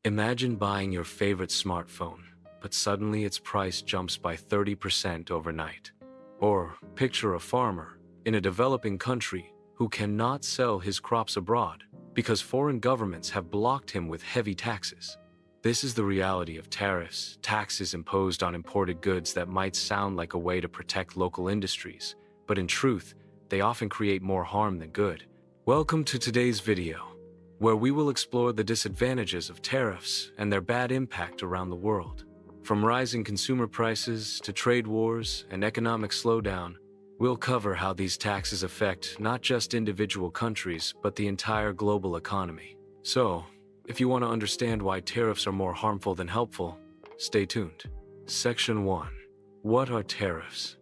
Imagine buying your favorite smartphone, but suddenly its price jumps by 30% overnight. Or picture a farmer in a developing country who cannot sell his crops abroad because foreign governments have blocked him with heavy taxes. This is the reality of tariffs, taxes imposed on imported goods that might sound like a way to protect local industries, but in truth, they often create more harm than good. Welcome to today's video, where we will explore the disadvantages of tariffs and their bad impact around the world. From rising consumer prices to trade wars and economic slowdown, we'll cover how these taxes affect not just individual countries, but the entire global economy. So, if you want to understand why tariffs are more harmful than helpful, stay tuned. Section 1. What are tariffs?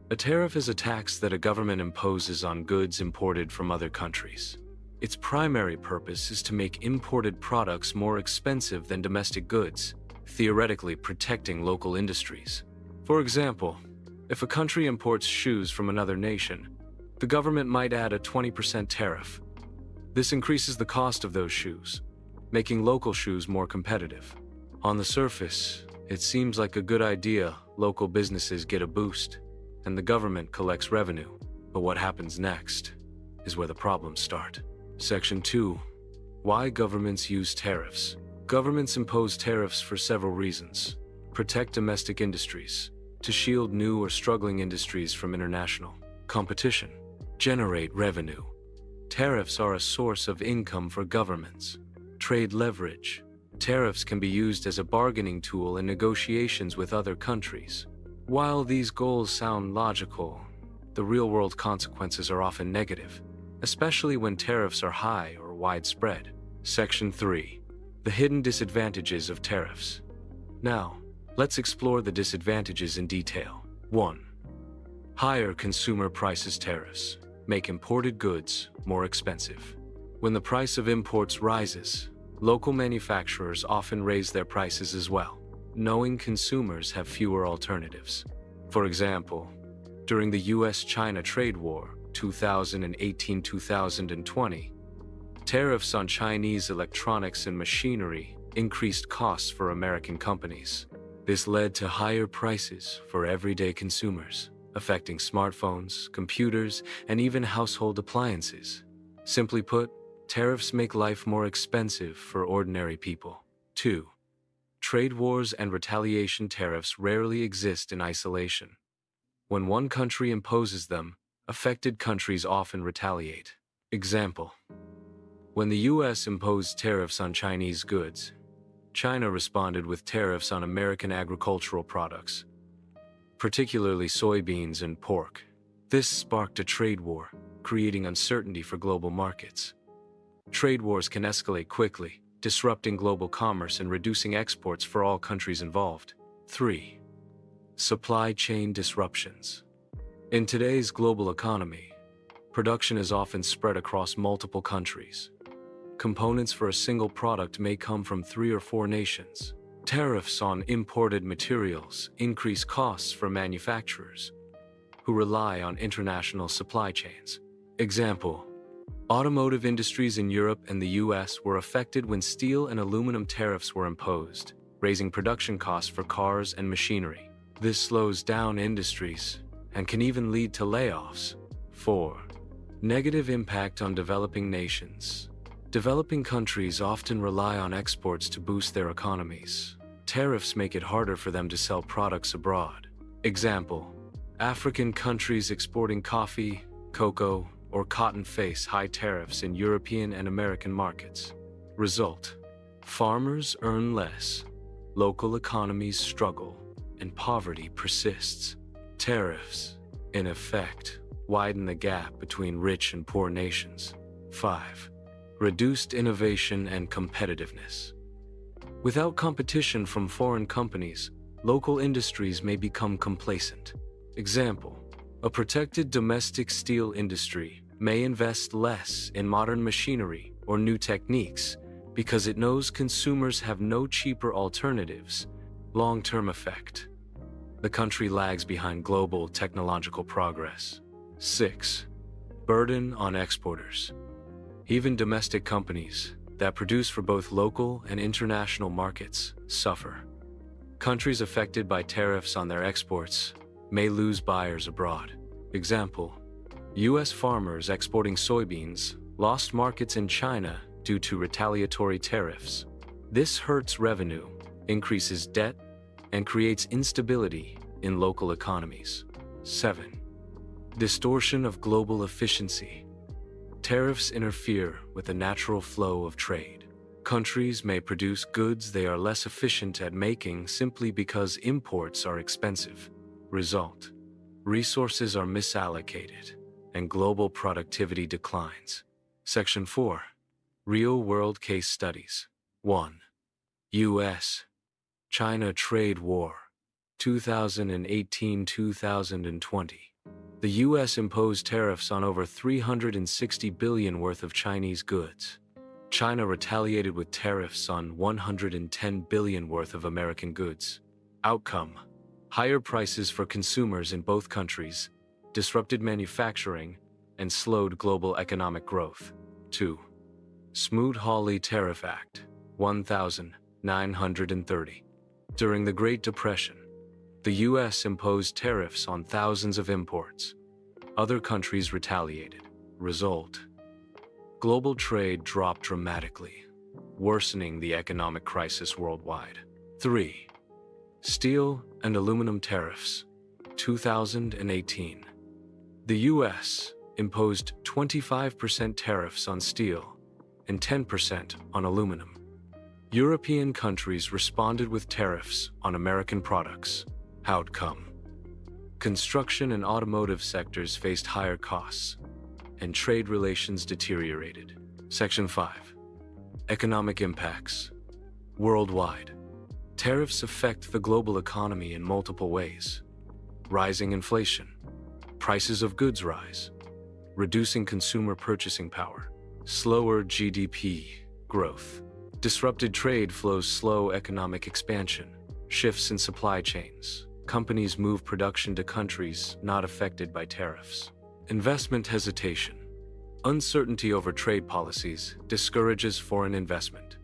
A tariff is a tax that a government imposes on goods imported from other countries. Its primary purpose is to make imported products more expensive than domestic goods, theoretically protecting local industries. For example, if a country imports shoes from another nation, the government might add a 20% tariff. This increases the cost of those shoes, making local shoes more competitive. On the surface, it seems like a good idea. Local businesses get a boost, and the government collects revenue. But what happens next is where the problems start. Section 2. Why governments use tariffs? Governments impose tariffs for several reasons. Protect domestic industries, to shield new or struggling industries from international competition. Generate revenue. Tariffs are a source of income for governments. Trade leverage. Tariffs can be used as a bargaining tool in negotiations with other countries. While these goals sound logical, the real-world consequences are often negative, especially when tariffs are high or widespread. Section 3. The hidden disadvantages of tariffs. Now, let's explore the disadvantages in detail. 1. Higher consumer prices. Tariffs make imported goods more expensive. When the price of imports rises, local manufacturers often raise their prices as well, knowing consumers have fewer alternatives. For example, during the US-China trade war, 2018-2020, tariffs on Chinese electronics and machinery increased costs for American companies. This led to higher prices for everyday consumers, affecting smartphones, computers, and even household appliances. Simply put, tariffs make life more expensive for ordinary people. 2. Trade wars and retaliation. Tariffs rarely exist in isolation. When one country imposes them, affected countries often retaliate. Example: when the US imposed tariffs on Chinese goods, China responded with tariffs on American agricultural products, particularly soybeans and pork. This sparked a trade war, creating uncertainty for global markets. Trade wars can escalate quickly, disrupting global commerce and reducing exports for all countries involved. 3. Supply chain disruptions. In today's global economy, production is often spread across multiple countries. Components for a single product may come from 3 or 4 nations. Tariffs on imported materials increase costs for manufacturers who rely on international supply chains. Example: automotive industries in Europe and the US were affected when steel and aluminum tariffs were imposed, raising production costs for cars and machinery. This slows down industries and can even lead to layoffs. 4. Negative impact on developing nations. Developing countries often rely on exports to boost their economies. Tariffs make it harder for them to sell products abroad. Example: African countries exporting coffee, cocoa, or cotton face high tariffs in European and American markets. Result: farmers earn less, local economies struggle, and poverty persists. Tariffs, in effect, widen the gap between rich and poor nations. 5. Reduced innovation and competitiveness. Without competition from foreign companies, local industries may become complacent. Example: a protected domestic steel industry may invest less in modern machinery or new techniques because it knows consumers have no cheaper alternatives. Long-term effect: the country lags behind global technological progress. 6. Burden on exporters. Even domestic companies that produce for both local and international markets suffer. Countries affected by tariffs on their exports may lose buyers abroad. Example: U.S. farmers exporting soybeans lost markets in China due to retaliatory tariffs. This hurts revenue, increases debt, and creates instability in local economies. 7. Distortion of global efficiency. Tariffs interfere with the natural flow of trade. Countries may produce goods they are less efficient at making simply because imports are expensive. Result: resources are misallocated, and global productivity declines. Section 4. Real-world case studies. 1. U.S. China Trade War, 2018-2020. The U.S. imposed tariffs on over $360 billion worth of Chinese goods. China retaliated with tariffs on $110 billion worth of American goods. Outcome: higher prices for consumers in both countries, disrupted manufacturing, and slowed global economic growth. 2. Smoot-Hawley Tariff Act, 1930. During the Great Depression, the U.S. imposed tariffs on thousands of imports. Other countries retaliated. Result: global trade dropped dramatically, worsening the economic crisis worldwide. 3. Steel and aluminum tariffs, 2018. The U.S. imposed 25% tariffs on steel and 10% on aluminum. European countries responded with tariffs on American products. Outcome: construction and automotive sectors faced higher costs, and trade relations deteriorated. Section 5. Economic impacts. Worldwide, tariffs affect the global economy in multiple ways. Rising inflation. Prices of goods rise, reducing consumer purchasing power. Slower GDP growth. Disrupted trade flows slow economic expansion. Shifts in supply chains. Companies move production to countries not affected by tariffs. Investment hesitation. Uncertainty over trade policies discourages foreign investment.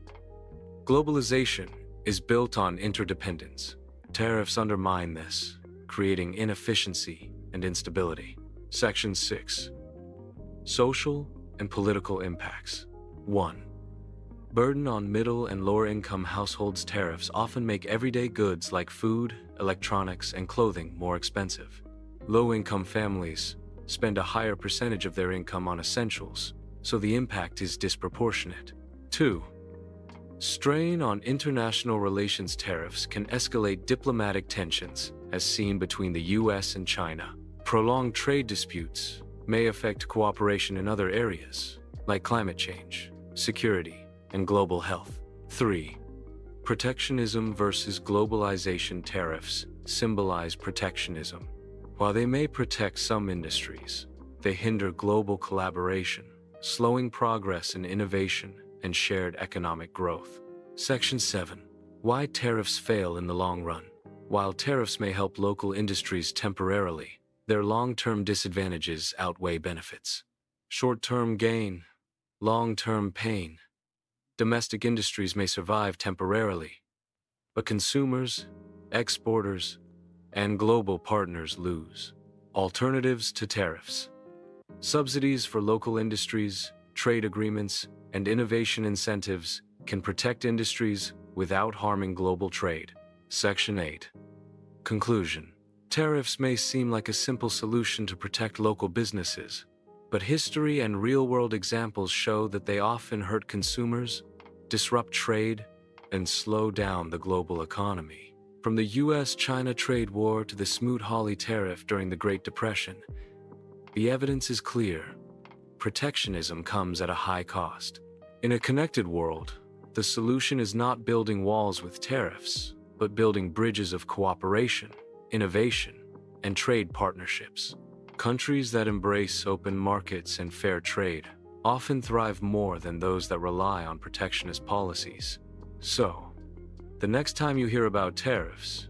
Globalization is built on interdependence. Tariffs undermine this, creating inefficiency and instability. Section 6. Social and political impacts. 1. Burden on middle and lower-income households. Tariffs often make everyday goods like food, electronics, and clothing more expensive. Low-income families spend a higher percentage of their income on essentials, so the impact is disproportionate. 2. Strain on international relations. Tariffs can escalate diplomatic tensions, as seen between the U.S. and China. Prolonged trade disputes may affect cooperation in other areas, like climate change, security, and global health. 3. Protectionism versus globalization. Tariffs symbolize protectionism. While they may protect some industries, they hinder global collaboration, slowing progress in innovation and shared economic growth. Section 7. Why tariffs fail in the long run. While tariffs may help local industries temporarily, their long-term disadvantages outweigh benefits. Short-term gain, long-term pain. Domestic industries may survive temporarily, but consumers, exporters, and global partners lose. Alternatives to tariffs. Subsidies for local industries, trade agreements, and innovation incentives can protect industries without harming global trade. Section 8. Conclusion. Tariffs may seem like a simple solution to protect local businesses, but history and real-world examples show that they often hurt consumers, disrupt trade, and slow down the global economy. From the U.S.-China trade war to the Smoot-Hawley tariff during the Great Depression, the evidence is clear. Protectionism comes at a high cost. In a connected world, the solution is not building walls with tariffs, but building bridges of cooperation, innovation, and trade partnerships. Countries that embrace open markets and fair trade often thrive more than those that rely on protectionist policies. So, the next time you hear about tariffs,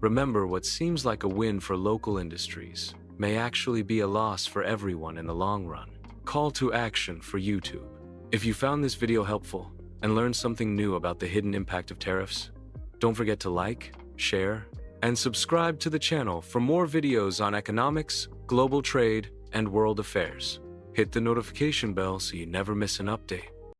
remember what seems like a win for local industries may actually be a loss for everyone in the long run. Call to action for YouTube. If you found this video helpful, and learned something new about the hidden impact of tariffs? Don't forget to like, share, and subscribe to the channel for more videos on economics, global trade, and world affairs. Hit the notification bell so you never miss an update.